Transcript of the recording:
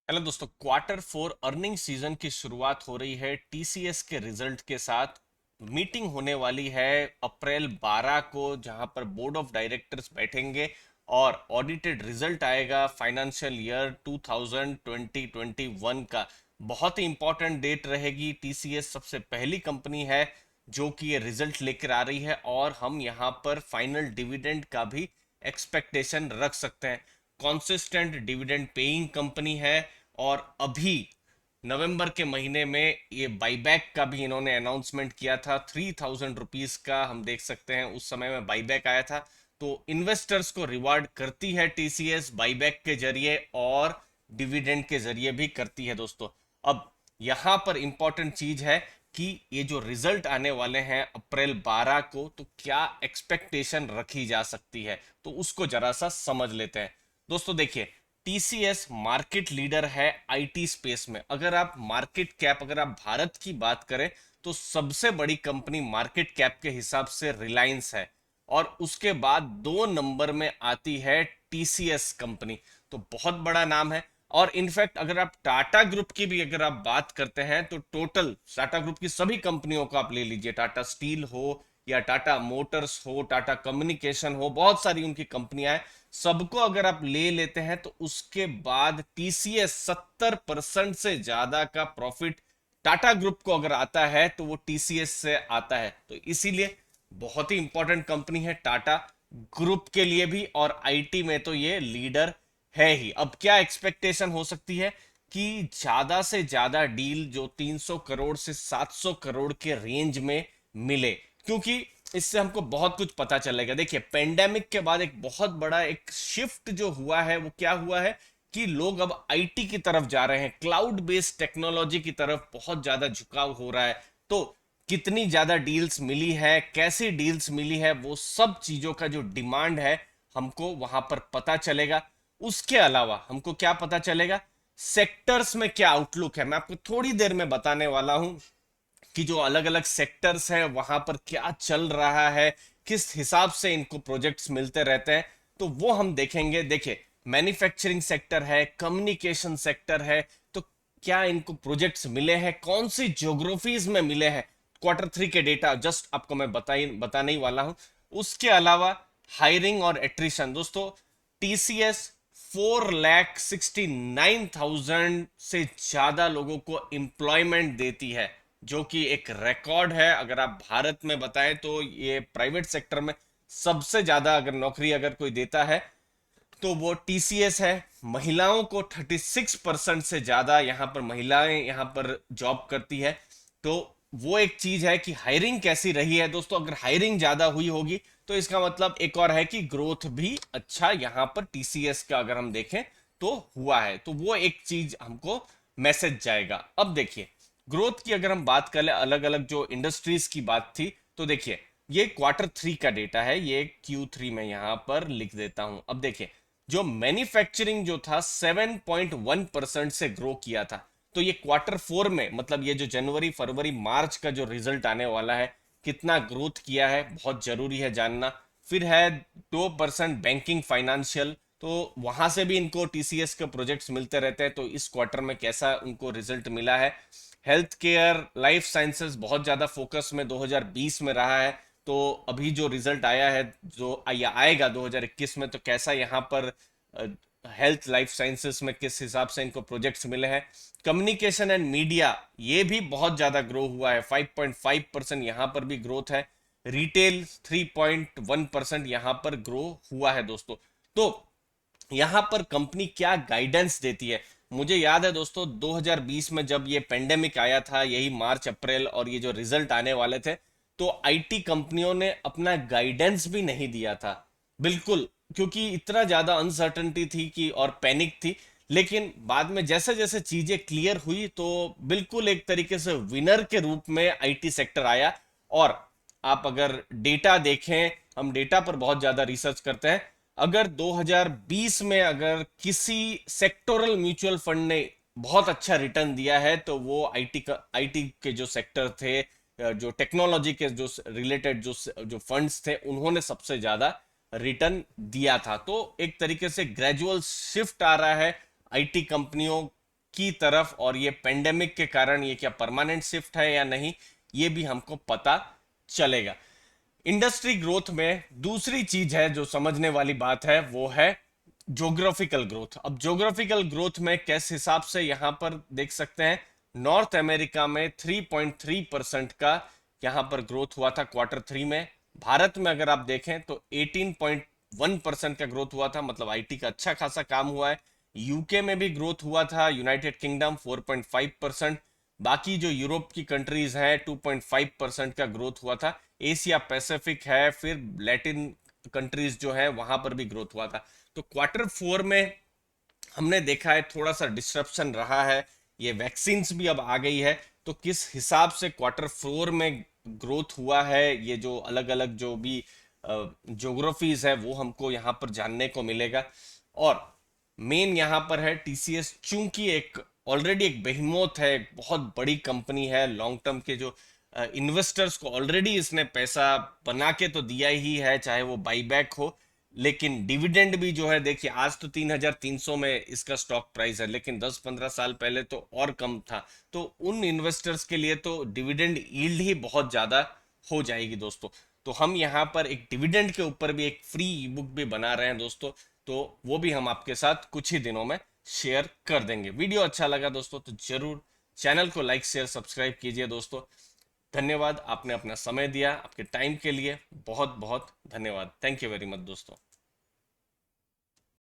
Hello दोस्तों, quarter four earning season की शुरुआत हो रही है टीसीएस के रिजल्ट के साथ। मीटिंग होने वाली है अप्रैल 12 को, जहां पर बोर्ड ऑफ डायरेक्टर्स बैठेंगे और ऑडिटेड रिजल्ट आएगा फाइनेंशियल ईयर 2020-21 का। बहुत ही इंपॉर्टेंट डेट रहेगी। टीसीएस सबसे पहली कंपनी है जो कि ये रिजल्ट लेकर आ रही है और हम यहाँ पर फाइनल डिविडेंड का भी एक्सपेक्टेशन रख सकते हैं। कॉन्सिस्टेंट डिविडेंड पेइंग कंपनी है और अभी नवंबर के महीने में ये बाईबैक का भी इन्होंने अनाउंसमेंट किया था। 3000 रुपीज का हम देख सकते हैं उस समय में बाईबैक आया था। तो इन्वेस्टर्स को रिवार्ड करती है टीसीएस बाईबैक के जरिए और डिविडेंड के जरिए भी करती है दोस्तों। अब यहां पर इंपॉर्टेंट चीज है कि ये जो रिजल्ट आने वाले हैं अप्रैल 12 को, तो क्या एक्सपेक्टेशन रखी जा सकती है, तो उसको जरा सा समझ लेते हैं। दोस्तों देखिए, टीसीएस मार्केट लीडर है आईटी स्पेस में। अगर आप मार्केट कैप, अगर आप भारत की बात करें तो सबसे बड़ी कंपनी मार्केट कैप के हिसाब से रिलायंस है और उसके बाद 2 नंबर में आती है टीसीएस कंपनी। तो बहुत बड़ा नाम है। और इनफैक्ट अगर आप टाटा ग्रुप की भी अगर आप बात करते हैं तो टोटल टाटा ग्रुप की सभी कंपनियों को आप ले लीजिए, टाटा स्टील हो या टाटा मोटर्स हो, टाटा कम्युनिकेशन हो, बहुत सारी उनकी कंपनियां हैं, सबको अगर आप ले लेते हैं तो उसके बाद टीसीएस 70% से ज्यादा का प्रॉफिट टाटा ग्रुप को अगर आता है तो वो टीसीएस से आता है। तो इसीलिए बहुत ही इंपॉर्टेंट कंपनी है टाटा ग्रुप के लिए भी, और आईटी में तो ये लीडर है ही। अब क्या एक्सपेक्टेशन हो सकती है कि ज्यादा से ज्यादा डील जो 300 करोड़ से 700 करोड़ के रेंज में मिले, क्योंकि इससे हमको बहुत कुछ पता चलेगा। देखिए, पेंडेमिक के बाद एक बहुत बड़ा एक शिफ्ट जो हुआ है वो क्या हुआ है कि लोग अब आईटी की तरफ जा रहे हैं, क्लाउड बेस्ड टेक्नोलॉजी की तरफ बहुत ज्यादा झुकाव हो रहा है। तो कितनी ज्यादा डील्स मिली है, कैसी डील्स मिली है, वो सब चीजों का जो डिमांड है हमको वहां पर पता चलेगा। उसके अलावा हमको क्या पता चलेगा, सेक्टर्स में क्या आउटलुक है, मैं आपको थोड़ी देर में बताने वाला हूं कि जो अलग अलग सेक्टर्स हैं वहां पर क्या चल रहा है, किस हिसाब से इनको प्रोजेक्ट्स मिलते रहते हैं, तो वो हम देखेंगे। देखिए, मैन्युफैक्चरिंग सेक्टर है, कम्युनिकेशन सेक्टर है, तो क्या इनको प्रोजेक्ट्स मिले हैं, कौन सी ज्योग्राफीज में मिले हैं। क्वार्टर थ्री के डेटा जस्ट आपको मैं बताने ही वाला हूं। उसके अलावा हायरिंग और एट्रिशन, दोस्तों टीसीएस 4,69,000 से ज्यादा लोगों को एम्प्लॉयमेंट देती है, जो कि एक रिकॉर्ड है। अगर आप भारत में बताएं तो ये प्राइवेट सेक्टर में सबसे ज्यादा अगर नौकरी अगर कोई देता है तो वो टीसीएस है। महिलाओं को 36% से ज्यादा यहाँ पर महिलाएं यहाँ पर जॉब करती है। तो वो एक चीज है कि हायरिंग कैसी रही है दोस्तों। अगर हायरिंग ज्यादा हुई होगी तो इसका मतलब एक और है कि ग्रोथ भी अच्छा यहाँ पर टीसीएस का अगर हम देखें तो हुआ है। तो वो एक चीज हमको मैसेज जाएगा। अब देखिए, ग्रोथ की अगर हम बात करें, अलग अलग जो इंडस्ट्रीज की बात थी, तो देखिए ये क्वार्टर थ्री का डेटा है, ये Q3 में यहां पर लिख देता हूं। अब देखिए, जो मैन्युफैक्चरिंग जो था 7.1% से ग्रो किया था। तो ये क्वार्टर फोर में, मतलब ये जो जनवरी फरवरी मार्च का जो रिजल्ट आने वाला है, कितना ग्रोथ किया है बहुत जरूरी है जानना। फिर है 2% बैंकिंग फाइनेंशियल, तो वहां से भी इनको टीसीएस के प्रोजेक्ट्स मिलते रहते हैं। तो इस क्वार्टर में कैसा उनको रिजल्ट मिला है। हेल्थ केयर लाइफ साइंसेस बहुत ज्यादा फोकस में 2020 में रहा है। तो अभी जो रिजल्ट आया है, जो या आएगा 2021 में, तो कैसा यहाँ पर हेल्थ लाइफ साइंसेस में किस हिसाब से इनको प्रोजेक्ट्स मिले हैं। कम्युनिकेशन एंड मीडिया, ये भी बहुत ज्यादा ग्रो हुआ है, 5.5% यहाँ पर भी ग्रोथ है। रिटेल 3.1% यहाँ पर ग्रो हुआ है दोस्तों। तो यहां पर कंपनी क्या गाइडेंस देती है। मुझे याद है दोस्तों, 2020 में जब ये पेंडेमिक आया था, यही मार्च अप्रैल, और ये जो रिजल्ट आने वाले थे, तो आईटी कंपनियों ने अपना गाइडेंस भी नहीं दिया था बिल्कुल, क्योंकि इतना ज्यादा अनसर्टनिटी थी कि और पैनिक थी। लेकिन बाद में जैसे जैसे चीजें क्लियर हुई तो बिल्कुल एक तरीके से विनर के रूप में आईटी सेक्टर आया। और आप अगर डेटा देखें, हम डेटा पर बहुत ज्यादा रिसर्च करते हैं, अगर 2020 में अगर किसी सेक्टोरल म्यूचुअल फंड ने बहुत अच्छा रिटर्न दिया है तो वो आईटी के जो सेक्टर थे, जो टेक्नोलॉजी के जो रिलेटेड जो जो फंड्स थे, उन्होंने सबसे ज्यादा रिटर्न दिया था। तो एक तरीके से ग्रेजुअल शिफ्ट आ रहा है आईटी कंपनियों की तरफ, और ये पेंडेमिक के कारण ये क्या परमानेंट शिफ्ट है या नहीं, ये भी हमको पता चलेगा। इंडस्ट्री ग्रोथ में दूसरी चीज है जो समझने वाली बात है, वो है ज्योग्राफिकल ग्रोथ। अब ज्योग्राफिकल ग्रोथ में किस हिसाब से यहां पर देख सकते हैं, नॉर्थ अमेरिका में 3.3% का यहां पर ग्रोथ हुआ था क्वार्टर 3 में। भारत में अगर आप देखें तो 18.1% का ग्रोथ हुआ था, मतलब आईटी का अच्छा खासा काम हुआ है। यूके में भी ग्रोथ हुआ था, यूनाइटेड किंगडम 4.5%। बाकी जो यूरोप की कंट्रीज हैं 2.5% का ग्रोथ हुआ था। एशिया पैसिफिक है, फिर लैटिन कंट्रीज जो है वहां पर भी ग्रोथ हुआ था। तो क्वार्टर 4 में हमने देखा है थोड़ा सा डिस्ट्रप्शन रहा है, ये वैक्सीन्स भी अब आ गई है, तो किस हिसाब से क्वार्टर 4 में ग्रोथ हुआ है, ये जो अलग अलग जो भी ज्योग्राफीज है वो हमको यहाँ पर जानने को मिलेगा। और मेन यहाँ पर है टीसीएस, चूंकि एक ऑलरेडी एक बेहिमोथ है, एक बहुत बड़ी कंपनी है, लॉन्ग टर्म के जो इन्वेस्टर्स को ऑलरेडी इसने पैसा बना के तो दिया ही है, चाहे वो बाईबैक हो, लेकिन डिविडेंड भी जो है देखिए, आज तो 3,300 में इसका स्टॉक प्राइस है, लेकिन 10-15 साल पहले तो और कम था। तो उन इन्वेस्टर्स के लिए तो डिविडेंड यील्ड ही बहुत ज्यादा हो जाएगी दोस्तों। तो हम यहाँ पर एक डिविडेंड के ऊपर भी एक फ्री ई बुक भी बना रहे हैं दोस्तों, तो वो भी हम आपके साथ कुछ ही दिनों में शेयर कर देंगे। वीडियो अच्छा लगा दोस्तों तो जरूर चैनल को लाइक शेयर सब्सक्राइब कीजिए दोस्तों। धन्यवाद, आपने अपना समय दिया, आपके टाइम के लिए बहुत बहुत धन्यवाद। थैंक यू वेरी मच दोस्तों।